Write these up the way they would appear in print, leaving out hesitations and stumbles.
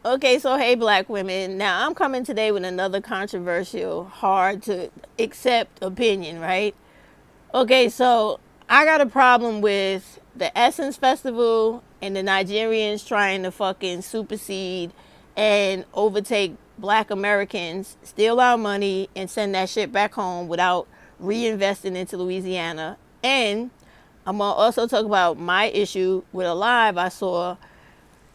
Okay, so hey, black women. Now I'm coming today with another controversial, hard to accept opinion, right? Okay, so I got a problem with the Essence Festival and the Nigerians trying to fucking supersede and overtake black Americans, steal our money, and send that shit back home without reinvesting into Louisiana. And I'm gonna also talk about my issue with a live I saw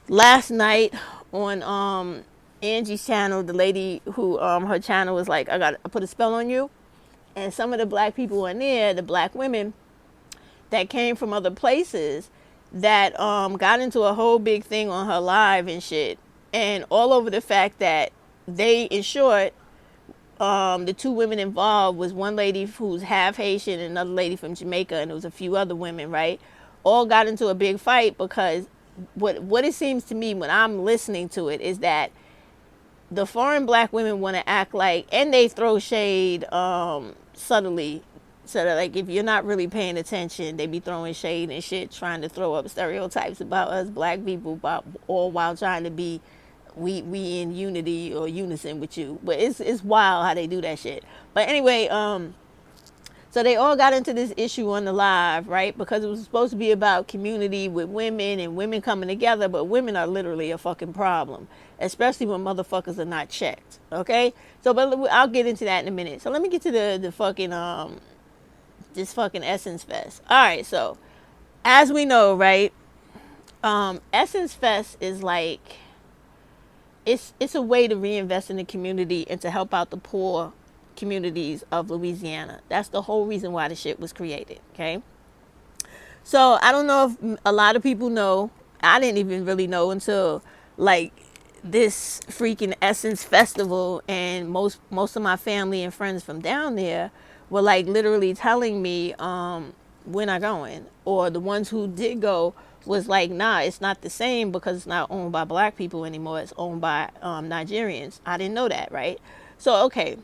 last night on Angie's channel. The lady who her channel was like, I put a spell on you. And some of the black people in there, the black women that came from other places, that got into a whole big thing on her live and shit, and all over the fact that they, in short, the two women involved was one lady who's half Haitian and another lady from Jamaica, and there was a few other women, right? All got into a big fight because what it seems to me when I'm listening to it is that the foreign black women want to act like, and they throw shade subtly. So that, like, if you're not really paying attention, they be throwing shade and shit, trying to throw up stereotypes about us black people, about, all while trying to be we in unity or unison with you. But it's wild how they do that shit. But anyway, so they all got into this issue on the live, right? Because it was supposed to be about community with women and women coming together, but women are literally a fucking problem, especially when motherfuckers are not checked. Okay? So, but I'll get into that in a minute. So let me get to the fucking this fucking Essence Fest. All right, so as we know, right? Essence Fest is like, it's a way to reinvest in the community and to help out the poor communities of Louisiana. That's the whole reason why the shit was created. Okay. So I don't know if a lot of people know. I didn't even really know until like this freaking Essence Festival, and most of my family and friends from down there were like literally telling me, we're not going. Or the ones who did go was like, nah, it's not the same because it's not owned by black people anymore. It's owned by Nigerians. I didn't know that, right? So okay,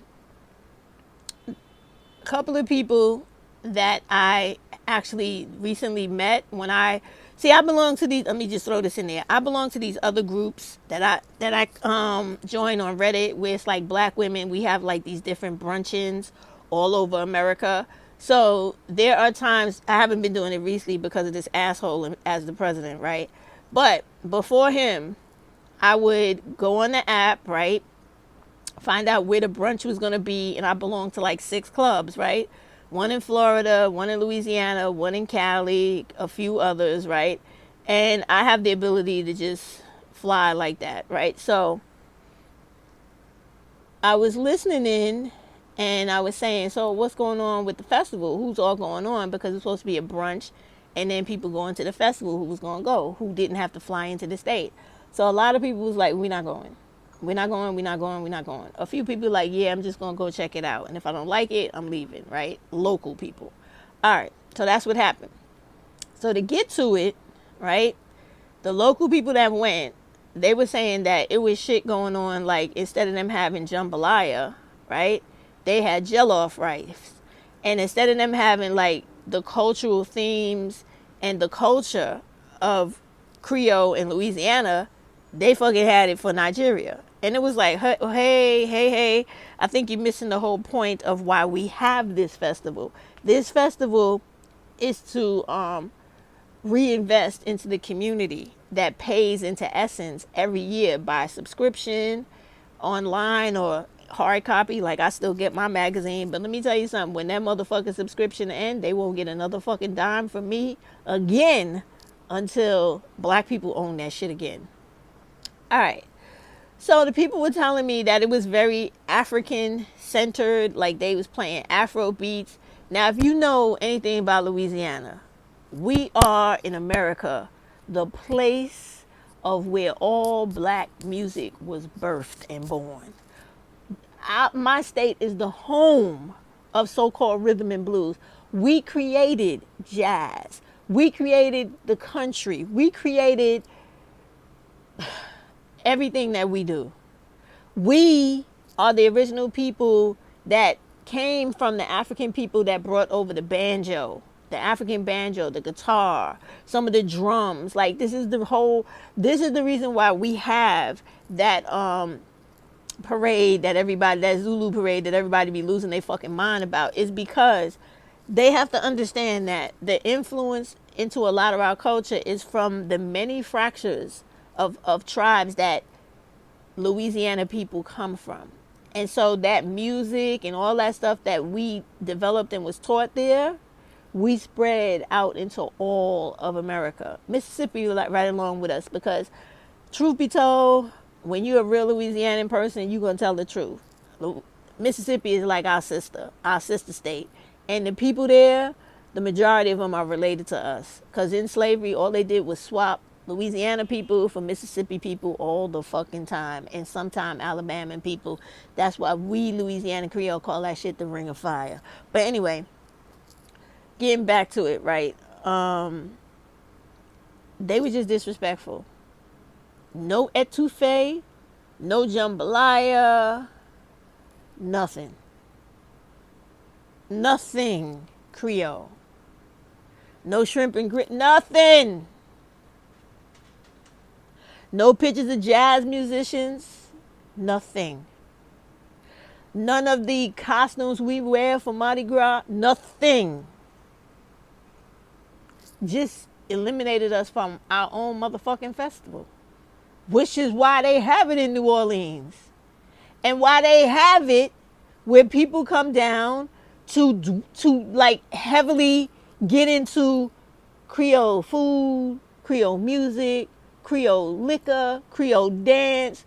a couple of people that I actually recently met when I see, I belong to these, let me just throw this in there. I belong to these other groups that I join on Reddit, where it's like black women. We have like these different bruncheons all over America. So there are times, I haven't been doing it recently because of this asshole as the president, right? But before him, I would go on the app, right? Find out where the brunch was going to be, and I belong to like 6 clubs, right? One in Florida, one in Louisiana, one in Cali, a few others, right? And I have the ability to just fly like that, right? So I was listening in, and I was saying, so what's going on with the festival? Who's all going on? Because it's supposed to be a brunch, and then people going to the festival who was going to go, who didn't have to fly into the state. So a lot of people was like, we're not going. We're not going, we're not going, we're not going. A few people like, yeah, I'm just going to go check it out. And if I don't like it, I'm leaving, right? Local people. All right. So that's what happened. So to get to it, right, the local people that went, they were saying that it was shit going on. Like, instead of them having jambalaya, right, they had jollof rice. And instead of them having like the cultural themes and the culture of Creole in Louisiana, they fucking had it for Nigeria. And it was like, hey, I think you're missing the whole point of why we have this festival. This festival is to reinvest into the community that pays into Essence every year by subscription, online or hard copy. Like, I still get my magazine, but let me tell you something, when that motherfucking subscription ends, they won't get another fucking dime from me again until black people own that shit again. All right. So the people were telling me that it was very African centered, like they was playing Afro beats. Now, if you know anything about Louisiana, we are in America, the place of where all black music was birthed and born. My state is the home of so-called rhythm and blues. We created jazz. We created the country. We created everything that we do. We are the original people that came from the African people that brought over the banjo, the African banjo, the guitar, some of the drums. Like this is the reason why we have that parade that Zulu parade that everybody be losing their fucking mind about, is because they have to understand that the influence into a lot of our culture is from the many fractures of tribes that Louisiana people come from. And so that music and all that stuff that we developed and was taught there, we spread out into all of America. Mississippi was like right along with us, because truth be told, when you're a real Louisianan person, you're going to tell the truth. Mississippi is like our sister state. And the people there, the majority of them are related to us. Because in slavery, all they did was swap Louisiana people for Mississippi people all the fucking time. And sometime Alabama people. That's why we Louisiana Creole call that shit the Ring of Fire. But anyway, getting back to it, right? They were just disrespectful. No etouffee, no jambalaya, nothing. Nothing Creole. No shrimp and grit, nothing. No pictures of jazz musicians, nothing. None of the costumes we wear for Mardi Gras, nothing. Just eliminated us from our own motherfucking festival. Which is why they have it in New Orleans. And why they have it where people come down to like heavily get into Creole food, Creole music, Creole liquor, Creole dance,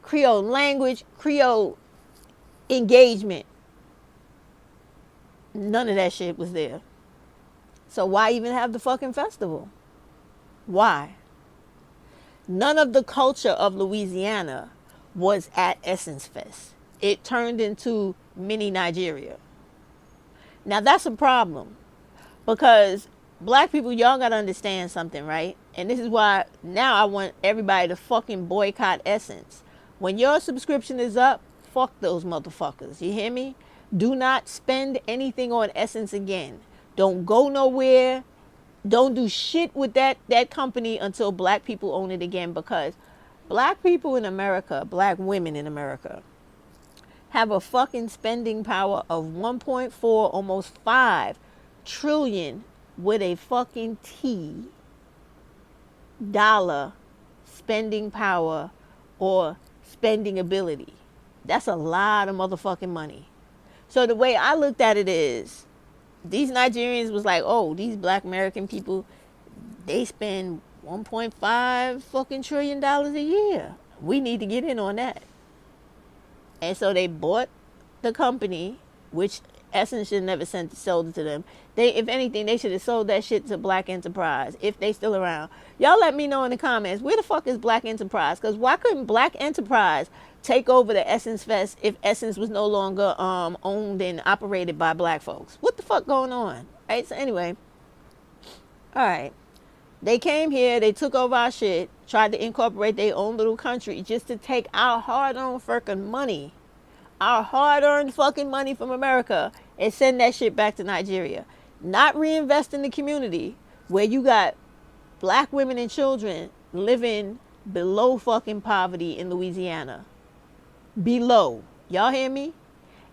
Creole language, Creole engagement. None of that shit was there. So why even have the fucking festival? Why? None of the culture of Louisiana was at Essence Fest. It turned into mini Nigeria. Now that's a problem, because black people, y'all gotta understand something, right? And this is why now I want everybody to fucking boycott Essence. When your subscription is up, fuck those motherfuckers. You hear me? Do not spend anything on Essence again. Don't go nowhere. Don't do shit with that company until black people own it again, because black people in America, black women in America, have a fucking spending power of 1.4, almost 5 trillion with a fucking T dollar spending power or spending ability. That's a lot of motherfucking money. So the way I looked at it is, these Nigerians was like, oh, these black American people, they spend 1.5 fucking trillion dollars a year. We need to get in on that. And so they bought the company, which Essence should have never sold it to them. If anything, they should have sold that shit to Black Enterprise, if they still around. Y'all let me know in the comments, where the fuck is Black Enterprise? Because why couldn't Black Enterprise take over the Essence Fest if Essence was no longer owned and operated by black folks? What the fuck going on? Right, so anyway, all right. They came here, they took over our shit, tried to incorporate their own little country just to take our hard-earned fucking money, our hard-earned fucking money from America, and send that shit back to Nigeria. Not reinvest in the community where you got black women and children living below fucking poverty in Louisiana. Below. Y'all hear me?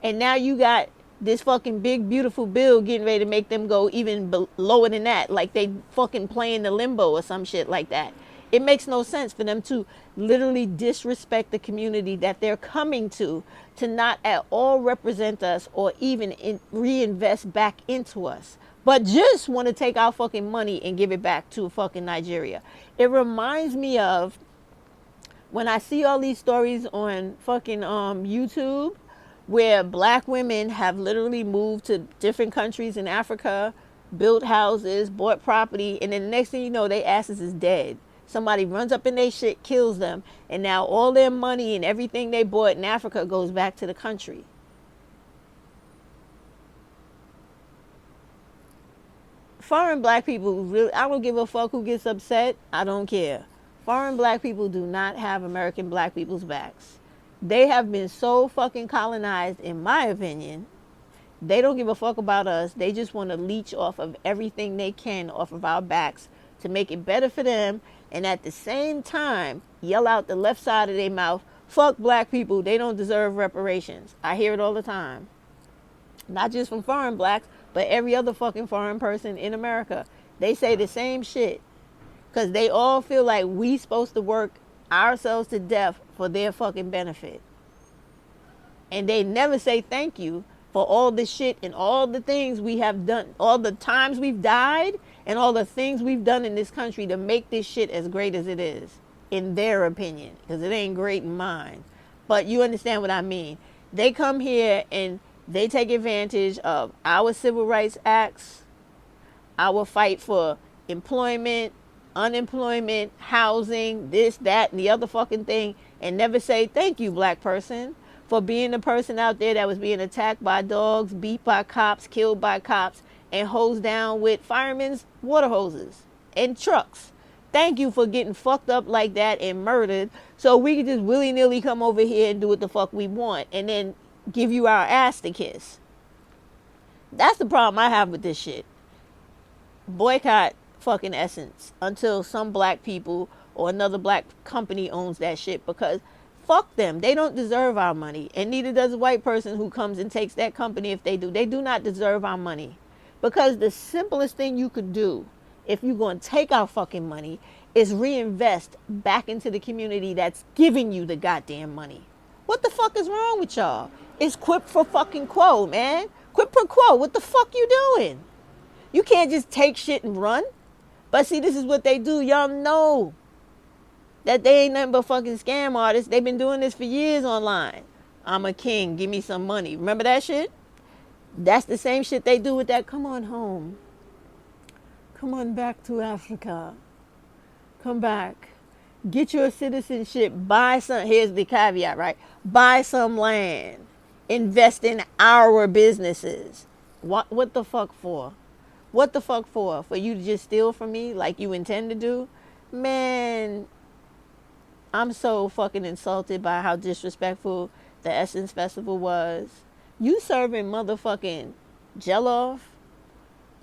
And now you got this fucking big beautiful bill getting ready to make them go even lower than that, like they fucking playing the limbo or some shit like that. It makes no sense for them to literally disrespect the community that they're coming to not at all represent us or even reinvest back into us, but just want to take our fucking money and give it back to fucking Nigeria. It reminds me of when I see all these stories on fucking YouTube, where black women have literally moved to different countries in Africa, built houses, bought property, and then the next thing you know, their asses is dead. Somebody runs up in their shit, kills them, and now all their money and everything they bought in Africa goes back to the country. Foreign black people, really, I don't give a fuck who gets upset. I don't care. Foreign black people do not have American black people's backs. They have been so fucking colonized, in my opinion, They don't give a fuck about us. They just want to leech off of everything they can off of our backs to make it better for them, and at the same time yell out the left side of their mouth, fuck black people, they don't deserve reparations. I hear it all the time. Not just from foreign blacks, but every other fucking foreign person in America. They say the same shit. Because they all feel like we supposed to work ourselves to death for their fucking benefit. And they never say thank you for all the shit and all the things we have done, all the times we've died, and all the things we've done in this country to make this shit as great as it is, in their opinion. Because it ain't great in mine. But you understand what I mean. They come here and they take advantage of our civil rights acts, our fight for employment, unemployment, housing, this, that, and the other fucking thing, and never say thank you, black person, for being the person out there that was being attacked by dogs, beat by cops, killed by cops, and hosed down with firemen's water hoses and trucks. Thank you for getting fucked up like that and murdered so we can just willy-nilly come over here and do what the fuck we want and then give you our ass to kiss. That's the problem I have with this shit. Boycott fucking Essence until some black people or another black company owns that shit, because fuck them. They don't deserve our money, and neither does a white person who comes and takes that company. If they do, they do not deserve our money, because the simplest thing you could do if you're going to take our fucking money is reinvest back into the community that's giving you the goddamn money. What the fuck is wrong with y'all? It's quid pro fucking quo, man. Quid pro quo. What the fuck you doing? You can't just take shit and run. But see, this is what they do. Y'all know that they ain't nothing but fucking scam artists. They've been doing this for years online. I'm a king. Give me some money. Remember that shit? That's the same shit they do with that. Come on home. Come on back to Africa. Come back. Get your citizenship. Buy some. Here's the caveat, right? Buy some land. Invest in our businesses. What the fuck for? What the fuck for? For you to just steal from me like you intend to do? Man, I'm so fucking insulted by how disrespectful the Essence Festival was. You serving motherfucking jollof,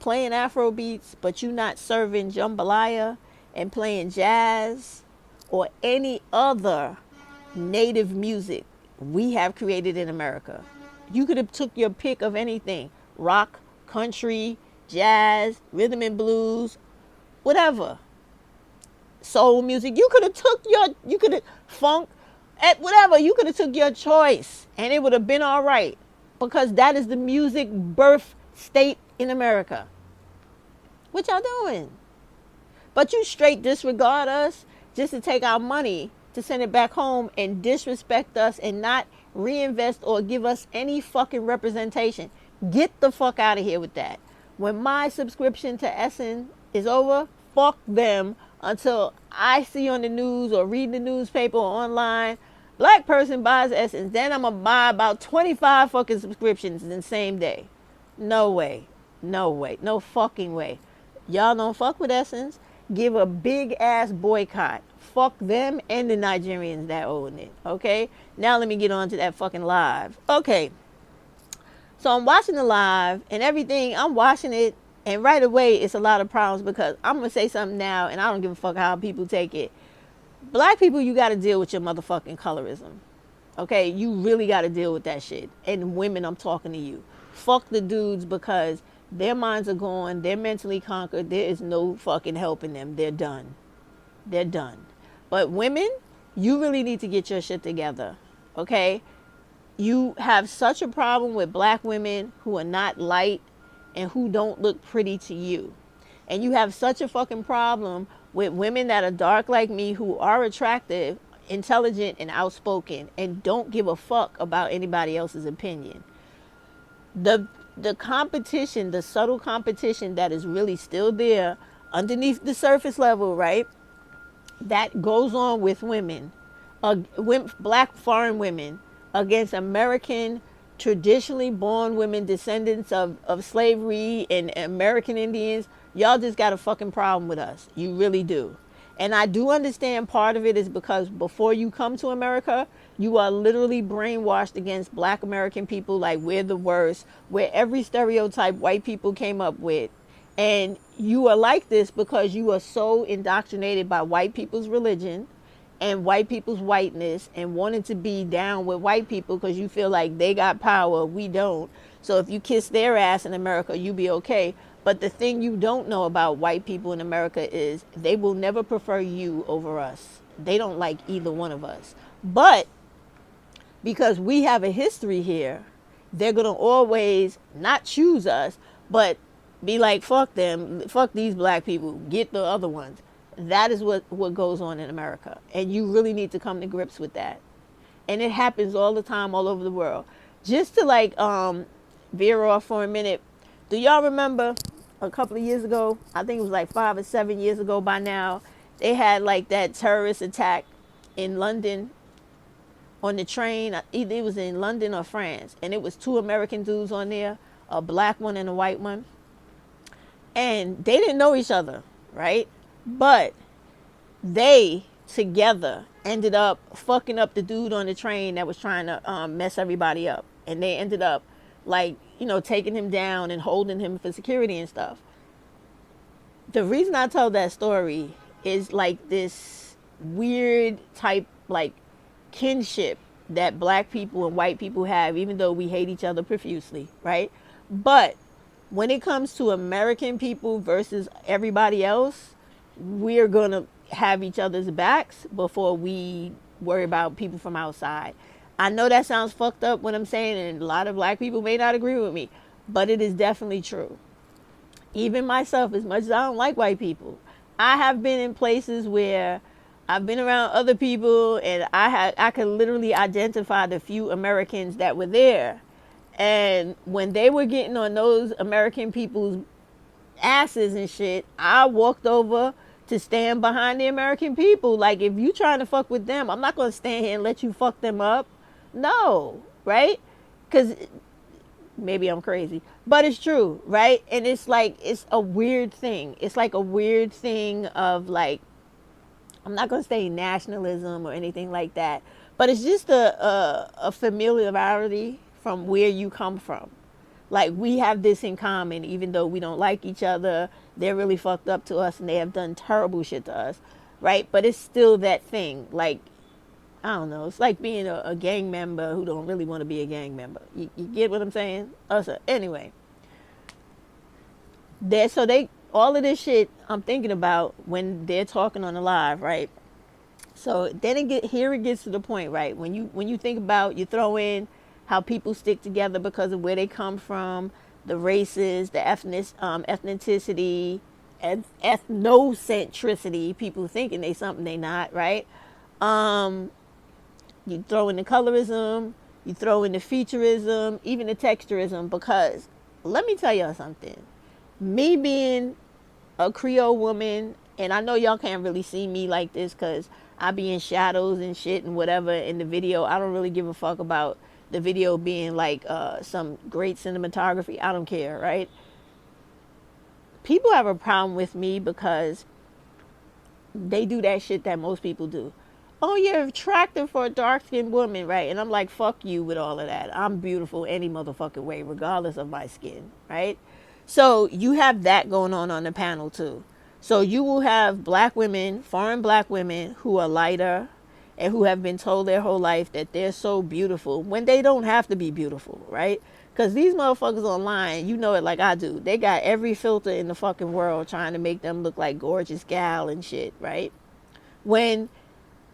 playing Afro beats, but you not serving jambalaya and playing jazz or any other native music we have created in America. You could have took your pick of anything. Rock, country, jazz, rhythm and blues, whatever. Soul music. You could have funk, at whatever. You could have took your choice and it would have been all right, because that is the music birth state in America. What y'all doing? But you straight disregard us just to take our money to send it back home and disrespect us and not reinvest or give us any fucking representation. Get the fuck out of here with that. When my subscription to Essence is over, fuck them until I see on the news or read the newspaper or online, black person buys Essence, then I'm going to buy about 25 fucking subscriptions in the same day. No way. No way. No fucking way. Y'all don't fuck with Essence. Give a big ass boycott. Fuck them and the Nigerians that own it. Okay? Now let me get on to that fucking live. Okay. So I'm watching the live and everything. I'm watching it, and right away it's a lot of problems, because I'm going to say something now and I don't give a fuck how people take it. Black people, you got to deal with your motherfucking colorism. Okay? You really got to deal with that shit. And women, I'm talking to you. Fuck the dudes, because their minds are gone. They're mentally conquered. There is no fucking helping them. They're done. They're done. But women, you really need to get your shit together. Okay? You have such a problem with black women who are not light and who don't look pretty to you. And you have such a fucking problem with women that are dark like me, who are attractive, intelligent, and outspoken, and don't give a fuck about anybody else's opinion. The competition, the subtle competition that is really still there underneath the surface level, right? That goes on with women, black foreign women, against American traditionally born women, descendants of slavery and American Indians. Y'all just got a fucking problem with us. You really do. And I do understand part of it is because before you come to America, you are literally brainwashed against black American people like we're the worst, where every stereotype white people came up with. And you are like this because you are so indoctrinated by white people's religion and white people's whiteness and wanting to be down with white people because you feel like they got power, we don't. So if you kiss their ass in America, you be okay. But the thing you don't know about white people in America is they will never prefer you over us. They don't like either one of us. But because we have a history here, they're going to always not choose us, but be like, fuck them, fuck these black people, get the other ones. That is what goes on in America. And you really need to come to grips with that. And it happens all the time all over the world. Just to like veer off for a minute, do y'all remember a couple of years ago, I think it was like 5 or 7 years ago by now, they had like that terrorist attack in London on the train. Either it was in London or France, and it was 2 American dudes on there, a black one and a white one, and they didn't know each other, right? But they together ended up fucking up the dude on the train that was trying to mess everybody up, and they ended up like, you know, taking him down and holding him for security and stuff. The reason I tell that story is like this weird type like kinship that black people and white people have, even though we hate each other profusely, right? But when it comes to American people versus everybody else, we're going to have each other's backs before we worry about people from outside. I know that sounds fucked up what I'm saying, and a lot of black people may not agree with me, but it is definitely true. Even myself, as much as I don't like white people, I have been in places where I've been around other people, and I could literally identify the few Americans that were there. And when they were getting on those American people's asses and shit, I walked over to stand behind the American people. Like, if you trying to fuck with them, I'm not going to stand here and let you fuck them up. No, right? Because maybe I'm crazy, but it's true, right? And it's like, it's a weird thing. It's like a weird thing of like, I'm not going to say nationalism or anything like that, but it's just a familiarity from where you come from. Like, we have this in common, even though we don't like each other. They're really fucked up to us and they have done terrible shit to us, right? But it's still that thing. Like, I don't know. It's like being a gang member who don't really want to be a gang member. You get what I'm saying? So anyway, all of this shit I'm thinking about when they're talking on the live, right? So then it gets to the point, right? When you think about, you throw in how people stick together because of where they come from, the races, the ethnicity, ethnocentricity, people thinking they something they not, right? You throw in the colorism, you throw in the featureism, even the texturism, because let me tell y'all something. Me being a Creole woman, and I know y'all can't really see me like this because I be in shadows and shit and whatever in the video. I don't really give a fuck about the video being like some great cinematography. I don't care, right? People have a problem with me because they do that shit that most people do. Oh, you're attractive for a dark-skinned woman, right? And I'm like, fuck you with all of that. I'm beautiful any motherfucking way, regardless of my skin, right? So you have that going on the panel too. So you will have black women, foreign black women who are lighter and who have been told their whole life that they're so beautiful when they don't have to be beautiful, right? Because these motherfuckers online, you know it like I do. They got every filter in the fucking world trying to make them look like gorgeous gal and shit, right? When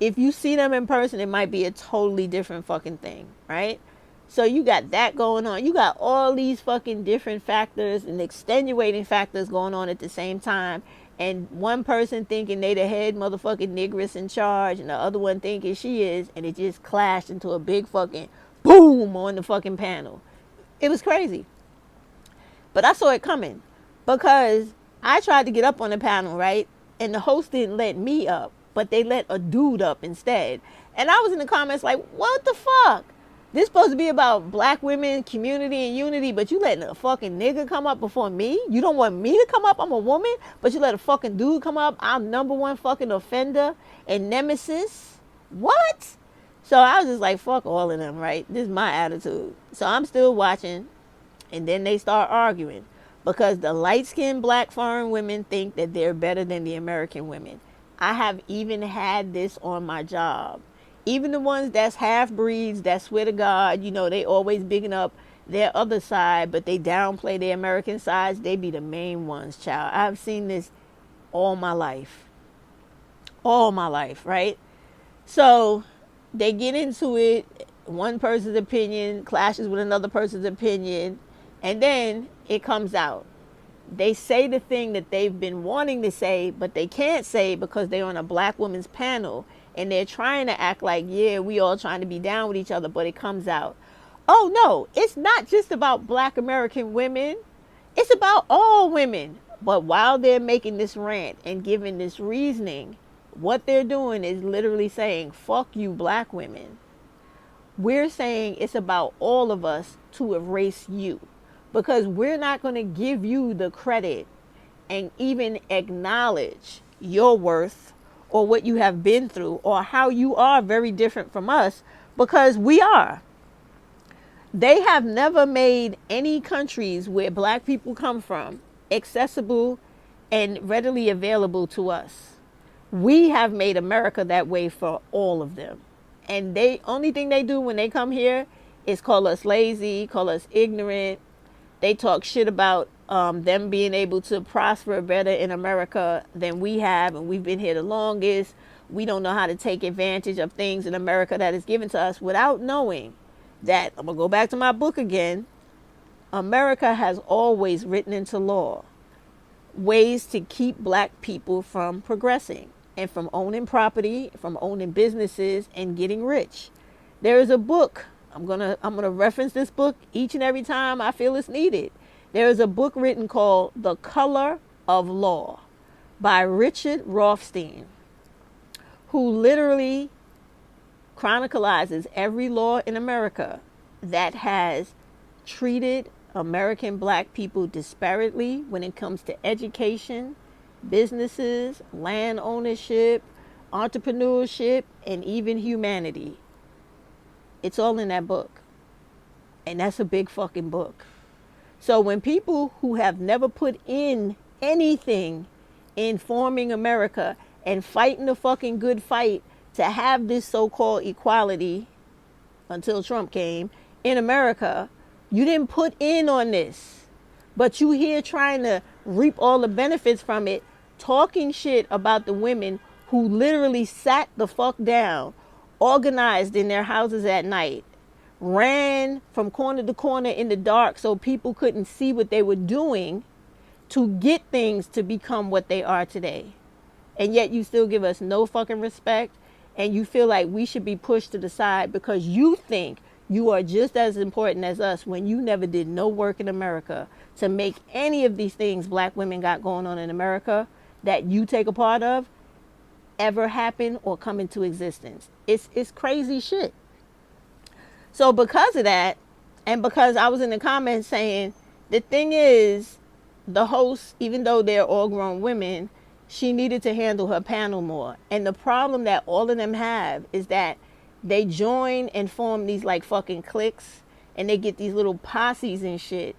if you see them in person, it might be a totally different fucking thing, right? So you got that going on. You got all these fucking different factors and extenuating factors going on at the same time. And one person thinking they the head motherfucking negress in charge, and the other one thinking she is, and it just clashed into a big fucking boom on the fucking panel. It was crazy. But I saw it coming because I tried to get up on the panel, right? And the host didn't let me up, but they let a dude up instead. And I was in the comments like, what the fuck? This supposed to be about black women, community, and unity, but you letting a fucking nigga come up before me? You don't want me to come up? I'm a woman, but you let a fucking dude come up? I'm number one fucking offender and nemesis? What? So I was just like, fuck all of them, right? This is my attitude. So I'm still watching, and then they start arguing because the light-skinned black foreign women think that they're better than the American women. I have even had this on my job. Even the ones that's half-breeds that swear to God, you know, they always bigging up their other side, but they downplay their American sides. They be the main ones, child. I've seen this all my life. All my life, right? So they get into it. One person's opinion clashes with another person's opinion. And then it comes out. They say the thing that they've been wanting to say, but they can't say because they're on a black women's panel. And they're trying to act like, yeah, we all trying to be down with each other. But it comes out, oh, no, it's not just about black American women. It's about all women. But while they're making this rant and giving this reasoning, what they're doing is literally saying, fuck you, black women. We're saying it's about all of us to erase you. Because we're not going to give you the credit and even acknowledge your worth or what you have been through or how you are very different from us, because we are. They have never made any countries where black people come from accessible and readily available to us. We have made America that way for all of them. And they only thing they do when they come here is call us lazy, call us ignorant. They talk shit about them being able to prosper better in America than we have, and we've been here the longest. We don't know how to take advantage of things in America that is given to us without knowing that, I'm going to go back to my book again, America has always written into law ways to keep black people from progressing and from owning property, from owning businesses and getting rich. There is a book. I'm gonna reference this book each and every time I feel it's needed. There is a book written called The Color of Law by Richard Rothstein, who literally chronicalizes every law in America that has treated American black people disparately when it comes to education, businesses, land ownership, entrepreneurship, and even humanity. It's all in that book. And that's a big fucking book. So when people who have never put in anything in forming America and fighting the fucking good fight to have this so-called equality until Trump came in America, you didn't put in on this. But you here trying to reap all the benefits from it, talking shit about the women who literally sat the fuck down, organized in their houses at night, ran from corner to corner in the dark so people couldn't see what they were doing to get things to become what they are today. And yet you still give us no fucking respect, and you feel like we should be pushed to the side because you think you are just as important as us when you never did no work in America to make any of these things black women got going on in America that you take a part of ever happen or come into existence. It's crazy shit. So because of that, and because I was in the comments saying, the thing is, the host, even though they're all grown women, she needed to handle her panel more. And the problem that all of them have is that they join and form these like fucking cliques, and they get these little posses and shit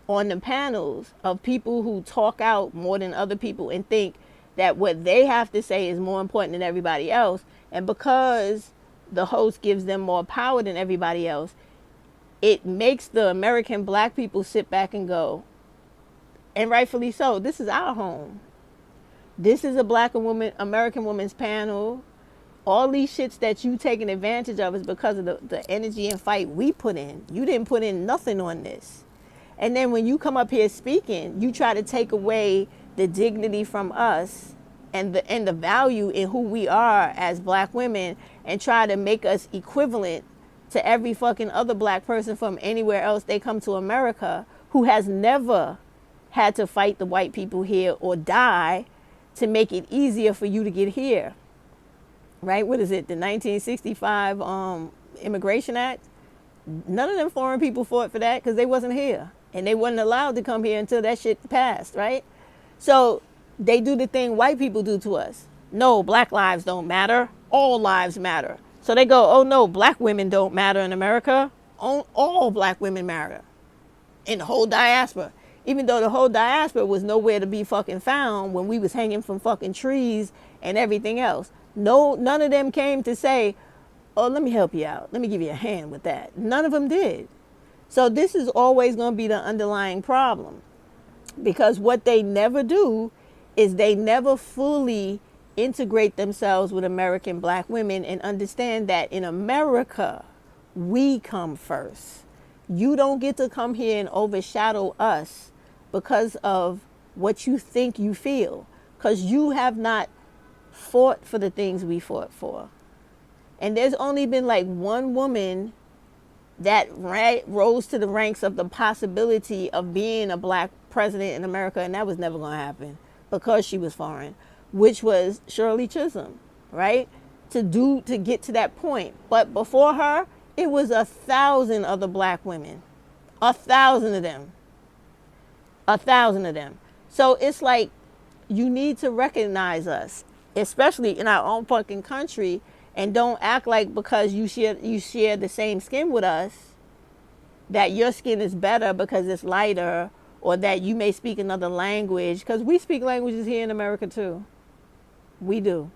on the panels of people who talk out more than other people and think that what they have to say is more important than everybody else. And because the host gives them more power than everybody else, it makes the American black people sit back and go, and rightfully so, this is our home. This is a black woman, American woman's panel. All these shits that you taking advantage of is because of the energy and fight we put in. You didn't put in nothing on this. And then when you come up here speaking, you try to take away the dignity from us and the value in who we are as black women, and try to make us equivalent to every fucking other black person from anywhere else they come to America who has never had to fight the white people here or die to make it easier for you to get here. Right? What is it? The 1965 Immigration Act? None of them foreign people fought for that because they wasn't here. And they wasn't allowed to come here until that shit passed, right? So they do the thing white people do to us. No, black lives don't matter. All lives matter. So they go, oh no, black women don't matter in America. All black women matter in the whole diaspora. Even though the whole diaspora was nowhere to be fucking found when we was hanging from fucking trees and everything else. No, none of them came to say, oh, let me help you out. Let me give you a hand with that. None of them did. So this is always going to be the underlying problem. Because what they never do is they never fully integrate themselves with American black women and understand that in America, we come first. You don't get to come here and overshadow us because of what you think you feel. Because you have not fought for the things we fought for. And there's only been like one woman that rose to the ranks of the possibility of being a black president in America, and that was never going to happen because she was foreign, which was Shirley Chisholm, right? To get to that point. But before her, it was 1,000 other black women. 1,000 of them. 1,000 of them. So it's like you need to recognize us, especially in our own fucking country, and don't act like because you share the same skin with us that your skin is better because it's lighter, or that you may speak another language, because we speak languages here in America too. We do.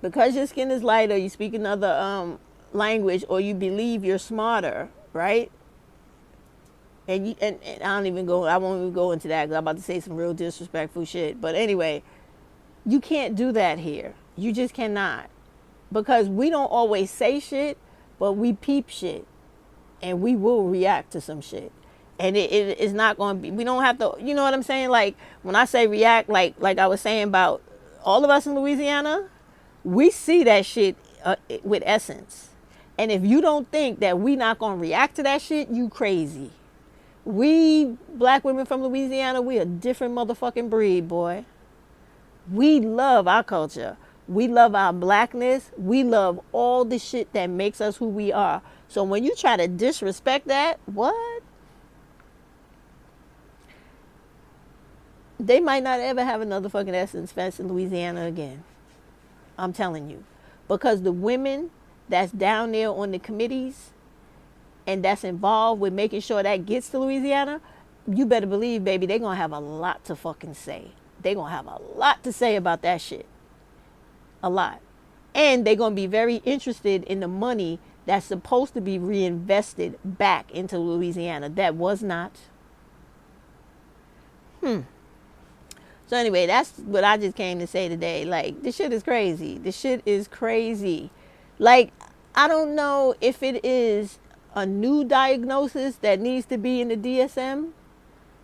Because your skin is lighter, you speak another language, or you believe you're smarter, right? And I won't even go into that because I'm about to say some real disrespectful shit. But anyway, you can't do that here. You just cannot. Because we don't always say shit, but we peep shit. And we will react to some shit. And it is not going to be, we don't have to, you know what I'm saying? Like, when I say react, like I was saying about all of us in Louisiana, we see that shit with essence. And if you don't think that we not going to react to that shit, you crazy. We black women from Louisiana, we a different motherfucking breed, boy. We love our culture. We love our blackness. We love all the shit that makes us who we are. So when you try to disrespect that, what? They might not ever have another fucking Essence Fest in Louisiana again. I'm telling you. Because the women that's down there on the committees and that's involved with making sure that gets to Louisiana, you better believe, baby, they're going to have a lot to fucking say. They're going to have a lot to say about that shit. A lot. And they're going to be very interested in the money that's supposed to be reinvested back into Louisiana. That was not. So anyway, that's what I just came to say today. Like, this shit is crazy. This shit is crazy. Like, I don't know if it is a new diagnosis that needs to be in the DSM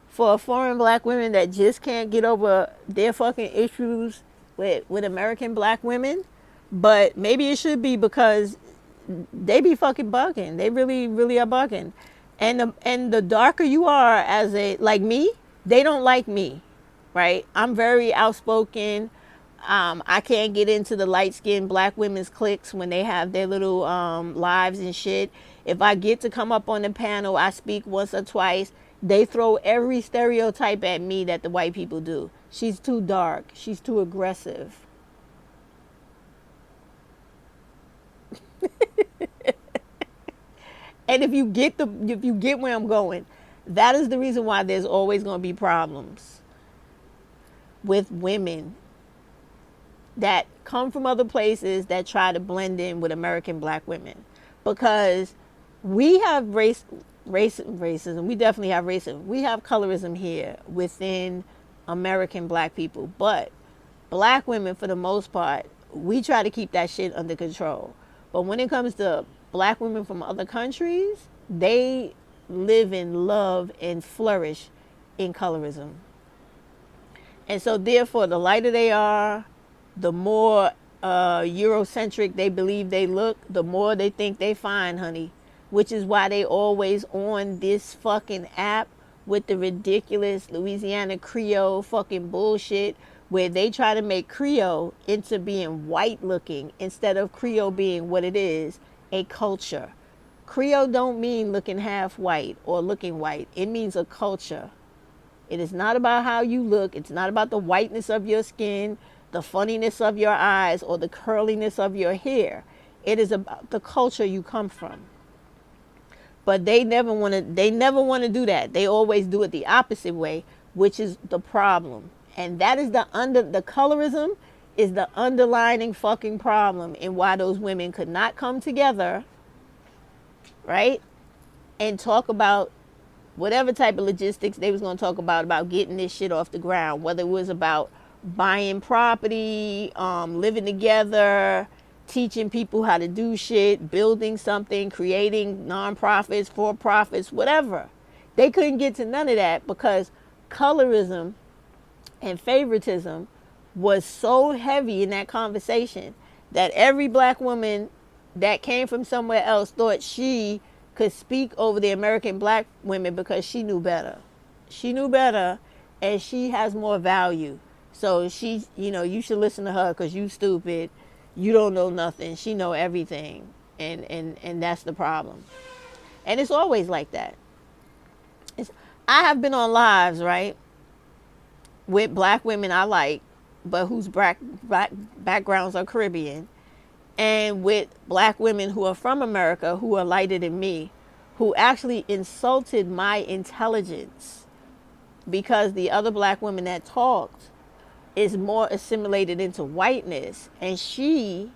for foreign black women that just can't get over their fucking issues with American black women. But maybe it should be because they be fucking bugging. They really, really are bugging. And the darker you are as a, like me, they don't like me. Right? I'm very outspoken. I can't get into the light-skinned black women's cliques when they have their little lives and shit. If I get to come up on the panel, I speak once or twice. They throw every stereotype at me that the white people do. She's too dark. She's too aggressive. And if you get where I'm going, that is the reason why there's always going to be problems with women that come from other places that try to blend in with American black women, because we have racism. We definitely have racism. We have colorism here within American black people, but black women, for the most part, we try to keep that shit under control. But when it comes to black women from other countries, they live and love and flourish in colorism. And so therefore, the lighter they are, the more Eurocentric they believe they look, the more they think they fine, honey. Which is why they always on this fucking app with the ridiculous Louisiana Creole fucking bullshit, where they try to make Creole into being white looking instead of Creole being what it is a culture. Creole don't mean looking half white or looking white. It means a culture. It is not about how you look. It's not about the whiteness of your skin, the funniness of your eyes, or the curliness of your hair. It is about the culture you come from. But they never want to do that. They always do it the opposite way, which is the problem. And that is the colorism is the underlining fucking problem in why those women could not come together, right? And talk about whatever type of logistics they was going to talk about getting this shit off the ground, whether it was about buying property, living together, teaching people how to do shit, building something, creating nonprofits, for profits, whatever. They couldn't get to none of that because colorism and favoritism was so heavy in that conversation that every black woman that came from somewhere else thought she could speak over the American black women because she knew better. She knew better, and she has more value. So she, you should listen to her because you stupid. You don't know nothing. She know everything. And that's the problem. And it's always like that. I have been on lives, right, with black women I like, but whose black backgrounds are Caribbean, and with black women who are from America who are lighter than me, who actually insulted my intelligence because the other black woman that talked is more assimilated into whiteness, and she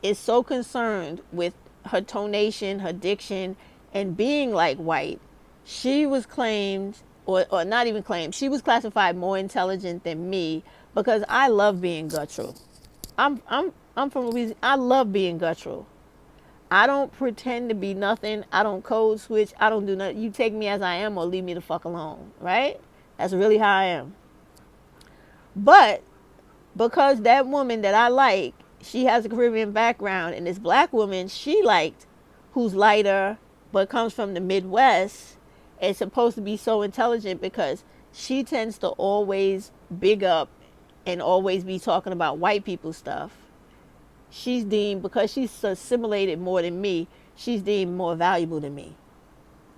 is so concerned with her tonation, her diction, and being like white. She was claimed, or not even claimed, she was classified more intelligent than me because I love being guttural. I'm from Louisiana. I love being guttural. I don't pretend to be nothing. I don't code switch. I don't do nothing. You take me as I am or leave me the fuck alone, right? That's really how I am. But because that woman that I like, she has a Caribbean background, and this black woman she liked, who's lighter but comes from the Midwest, is supposed to be so intelligent because she tends to always big up and always be talking about white people stuff. She's deemed, because she's assimilated more than me, she's deemed more valuable than me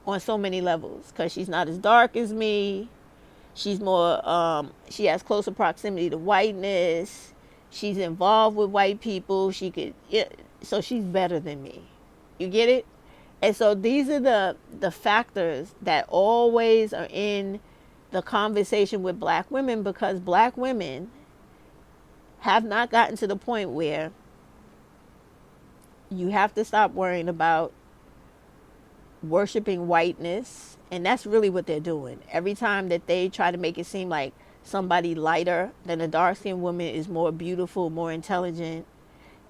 on so many levels because she's not as dark as me. She's more, she has closer proximity to whiteness. She's involved with white people. So she's better than me. You get it? And so these are the factors that always are in the conversation with black women, because black women have not gotten to the point where you have to stop worrying about worshiping whiteness. And that's really what they're doing. Every time that they try to make it seem like somebody lighter than a dark-skinned woman is more beautiful, more intelligent,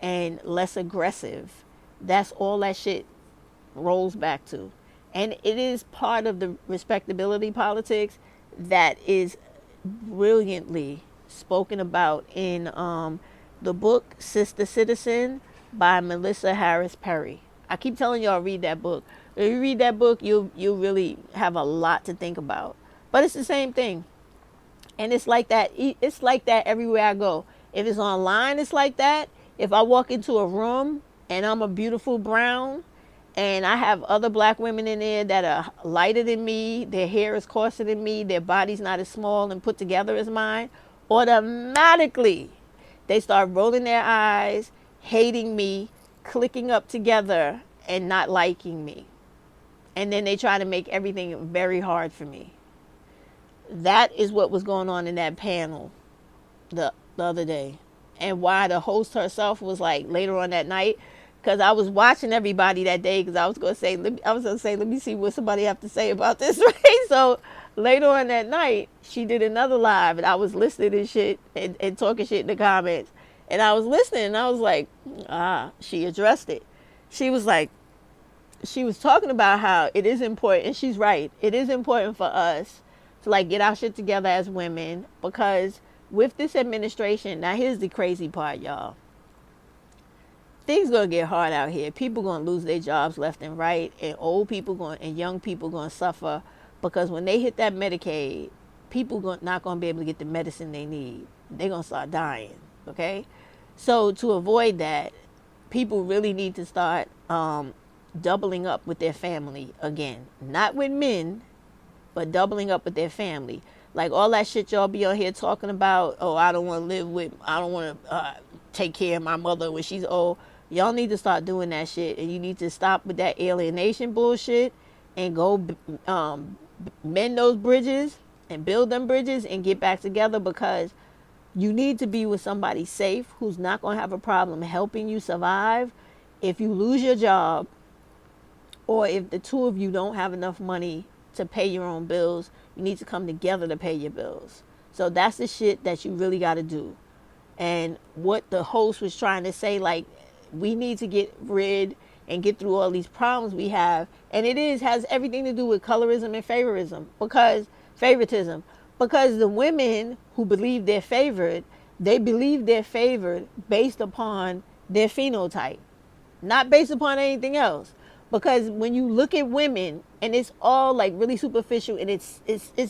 and less aggressive, that's all that shit rolls back to. And it is part of the respectability politics that is brilliantly spoken about in the book Sister Citizen by Melissa Harris Perry. I keep telling y'all, read that book. If you read that book, you'll really have a lot to think about. But it's the same thing. And it's like that. It's like that everywhere I go. If it's online, it's like that. If I walk into a room and I'm a beautiful brown and I have other black women in there that are lighter than me, their hair is coarser than me, their body's not as small and put together as mine, automatically they start rolling their eyes, hating me, clicking up together, and not liking me. And then they try to make everything very hard for me. That is what was going on in that panel the other day. And why the host herself was like later on that night, because I was watching everybody that day, because I was going to say, let me see what somebody have to say about this, right? So later on that night, she did another live, and I was listening and shit and talking shit in the comments. And I was listening, and I was like, she addressed it. She was talking about how it is important, and she's right. It is important for us to like get our shit together as women, because with this administration, now here's the crazy part, y'all. Things gonna get hard out here. People gonna lose their jobs left and right, and old people and young people gonna suffer, because when they hit that Medicaid, people not gonna be able to get the medicine they need. They're gonna start dying. Okay, so to avoid that, people really need to start doubling up with their family again. Not with men, but doubling up with their family. Like all that shit y'all be on here talking about, oh, I don't want to I don't want to take care of my mother when she's old. Y'all need to start doing that shit, and you need to stop with that alienation bullshit and go mend those bridges and build them bridges and get back together, because you need to be with somebody safe who's not going to have a problem helping you survive if you lose your job, or if the two of you don't have enough money to pay your own bills. You need to come together to pay your bills. So that's the shit that you really got to do. And what the host was trying to say, like, we need to get rid and get through all these problems we have. And has everything to do with colorism and favoritism. Because the women who believe they're favored, they believe they're favored based upon their phenotype, not based upon anything else. Because when you look at women, and it's all like really superficial, and it's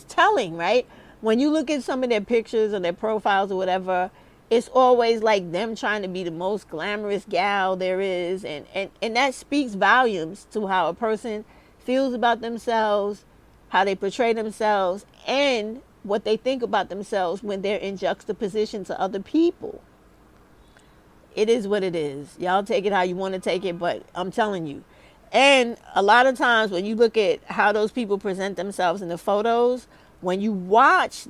telling, right? When you look at some of their pictures or their profiles or whatever, it's always like them trying to be the most glamorous gal there is, and that speaks volumes to how a person feels about themselves, how they portray themselves, and what they think about themselves when they're in juxtaposition to other people. It is what it is. Y'all take it how you want to take it, but I'm telling you. And a lot of times when you look at how those people present themselves in the photos, when you watch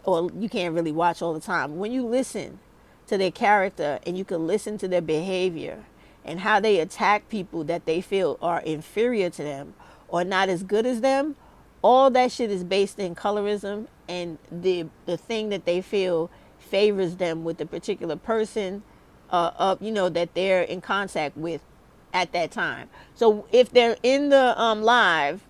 or you can't really watch all the time, when you listen to their character and you can listen to their behavior and how they attack people that they feel are inferior to them or not as good as them, all that shit is based in colorism and the thing that they feel favors them with the particular person that they're in contact with at that time. So if they're in the live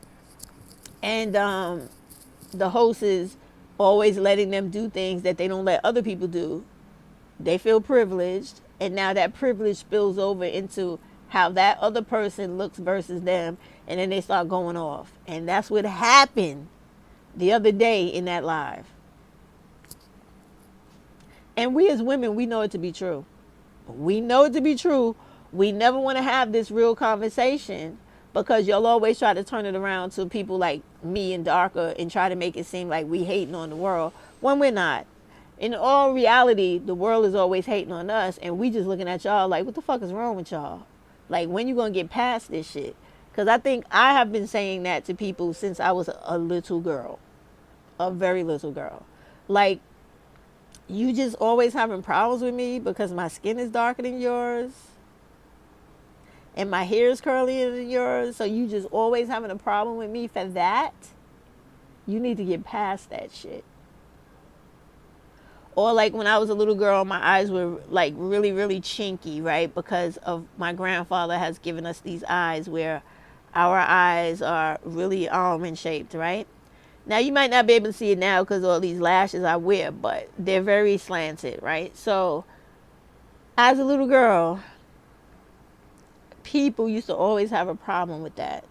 and the host is always letting them do things that they don't let other people do, they feel privileged, and now that privilege spills over into how that other person looks versus them, and then they start going off. And that's what happened the other day in that live. And we as women, we know it to be true. We know it to be true. We never want to have this real conversation because you'll always try to turn it around to people like me and darker and try to make it seem like we hating on the world when we're not. In all reality, the world is always hating on us, and we just looking at y'all like, what the fuck is wrong with y'all? Like, when you gonna get past this shit? Because I think I have been saying that to people since I was a little girl, a very little girl. Like, you just always having problems with me because my skin is darker than yours and my hair is curlier than yours, so you just always having a problem with me for that? You need to get past that shit. Or like when I was a little girl, my eyes were like really, really chinky, right? Because of my grandfather has given us these eyes where our eyes are really almond shaped, right? Now you might not be able to see it now because of all these lashes I wear, but they're very slanted, right? So as a little girl, people used to always have a problem with that.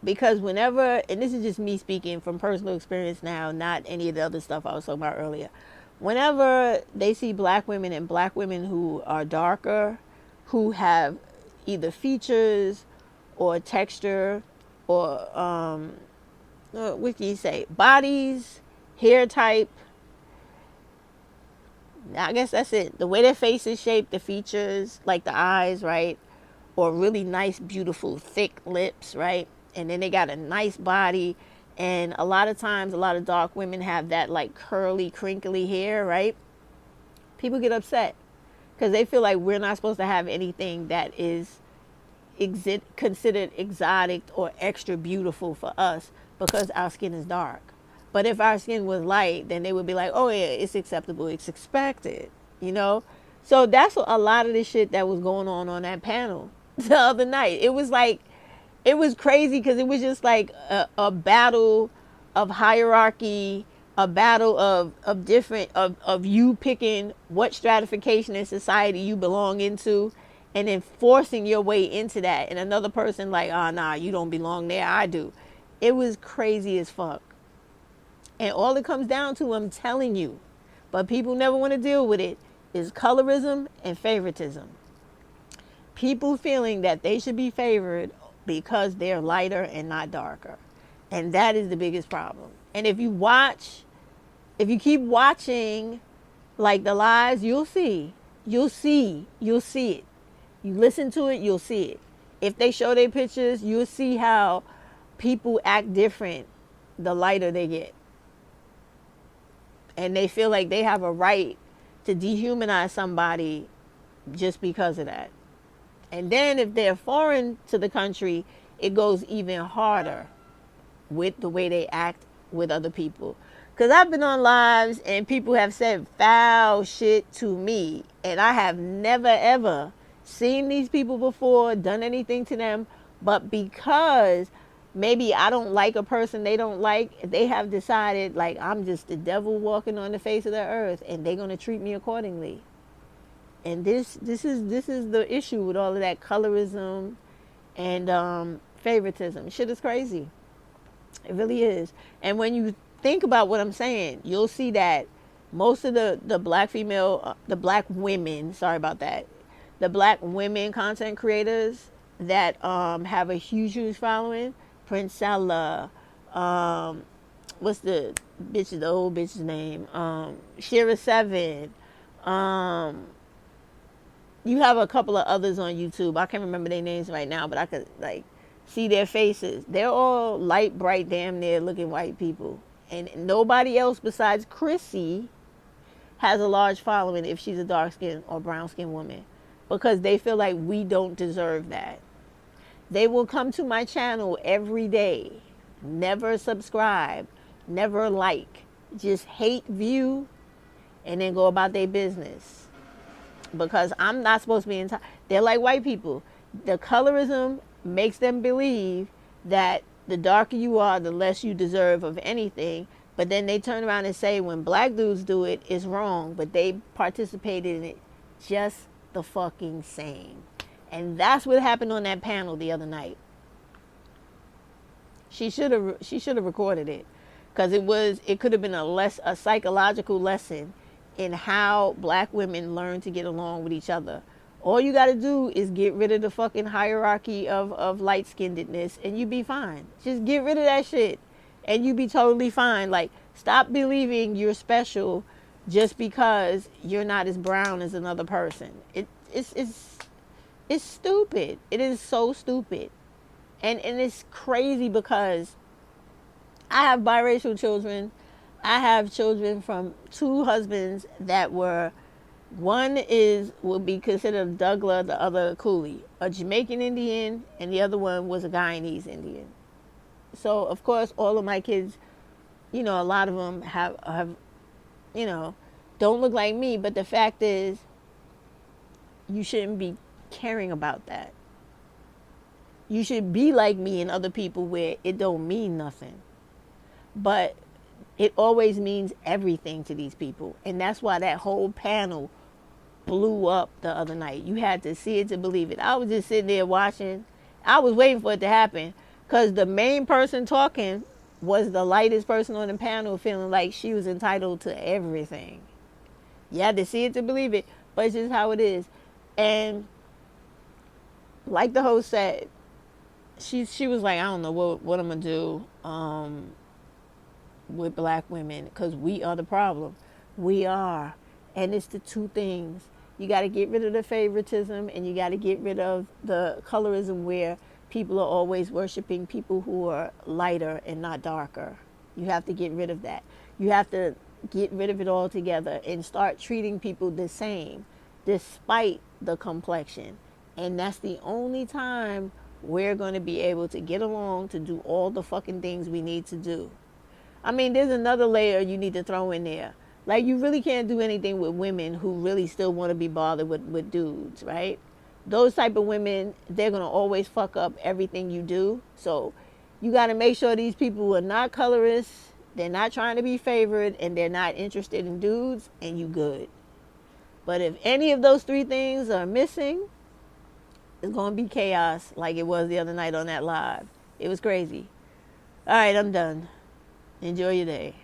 Because whenever, and this is just me speaking from personal experience now, not any of the other stuff I was talking about earlier. Whenever they see black women and black women who are darker, who have either features or texture or, what do you say, bodies, hair type, I guess that's it. The way their face is shaped, the features, like the eyes, right? Or really nice, beautiful, thick lips, right? And then they got a nice body. And a lot of times, a lot of dark women have that like curly, crinkly hair, right? People get upset because they feel like we're not supposed to have anything that is considered exotic or extra beautiful for us because our skin is dark. But if our skin was light, then they would be like, oh yeah, it's acceptable, it's expected, you know? So that's a lot of the shit that was going on that panel the other night. It was like, it was crazy because it was just like a battle of hierarchy, a battle of different, of you picking what stratification in society you belong into and then forcing your way into that. And another person like, oh, nah, you don't belong there, I do. It was crazy as fuck. And all it comes down to, I'm telling you, but people never want to deal with it, is colorism and favoritism. people feeling that they should be favored because they're lighter and not darker. And that is the biggest problem. And if you keep watching like the lies, you'll see it. You listen to it, you'll see it. If they show their pictures, you'll see how people act different the lighter they get. And they feel like they have a right to dehumanize somebody just because of that. And then if they're foreign to the country, it goes even harder with the way they act with other people. Because I've been on lives and people have said foul shit to me. And I have never, ever seen these people before, done anything to them. But because maybe I don't like a person they don't like, they have decided like I'm just the devil walking on the face of the earth. And they're going to treat me accordingly. And this is the issue with all of that colorism and favoritism. Shit is crazy. It really is. And when you think about what I'm saying, you'll see that most of the black female, the black women, sorry about that, the black women content creators that have a huge following, Princella, what's the old bitch's name? Shira Seven. You have a couple of others on YouTube. I can't remember their names right now, but I could like see their faces. They're all light, bright, damn near looking white people. And nobody else besides Chrissy has a large following if she's a dark skinned or brown skinned woman. Because they feel like we don't deserve that. They will come to my channel every day. Never subscribe. Never like. Just hate view and then go about their business. Because I'm not supposed to be in. They're like white people. The colorism makes them believe that the darker you are, the less you deserve of anything. But then they turn around and say when black dudes do it, it's wrong. But they participated in it just the fucking same. And that's what happened on that panel the other night. She should have recorded it, because it could have been a psychological lesson in how black women learn to get along with each other. All you got to do is get rid of the fucking hierarchy of light-skinnedness and you be fine. Just get rid of that shit and you be totally fine. Like, stop believing you're special just because you're not as brown as another person. It's stupid. It is so stupid. And it's crazy because I have biracial children. I have children from two husbands that were, one would be considered Douglas, the other Cooley, a Jamaican Indian, and the other one was a Guyanese Indian. So of course all of my kids, a lot of them have don't look like me, but the fact is you shouldn't be caring about that. You should be like me and other people where it don't mean nothing. But it always means everything to these people. And that's why that whole panel blew up the other night. You had to see it to believe it. I was just sitting there watching. I was waiting for it to happen because the main person talking was the lightest person on the panel, feeling like she was entitled to everything. You had to see it to believe it, but it's just how it is. And like the host said, she was like, I don't know what I'm going to do with black women, because we are the problem. We are. And it's the two things. You got to get rid of the favoritism and you got to get rid of the colorism where people are always worshiping people who are lighter and not darker. You have to get rid of that. You have to get rid of it altogether and start treating people the same despite the complexion. And that's the only time we're going to be able to get along to do all the fucking things we need to do. I mean, there's another layer you need to throw in there. Like, you really can't do anything with women who really still want to be bothered with dudes, right? Those type of women, they're going to always fuck up everything you do. So you got to make sure these people are not colorists, they're not trying to be favored, and they're not interested in dudes, and you good. But if any of those three things are missing, it's going to be chaos like it was the other night on that live. It was crazy. All right, I'm done. Enjoy your day.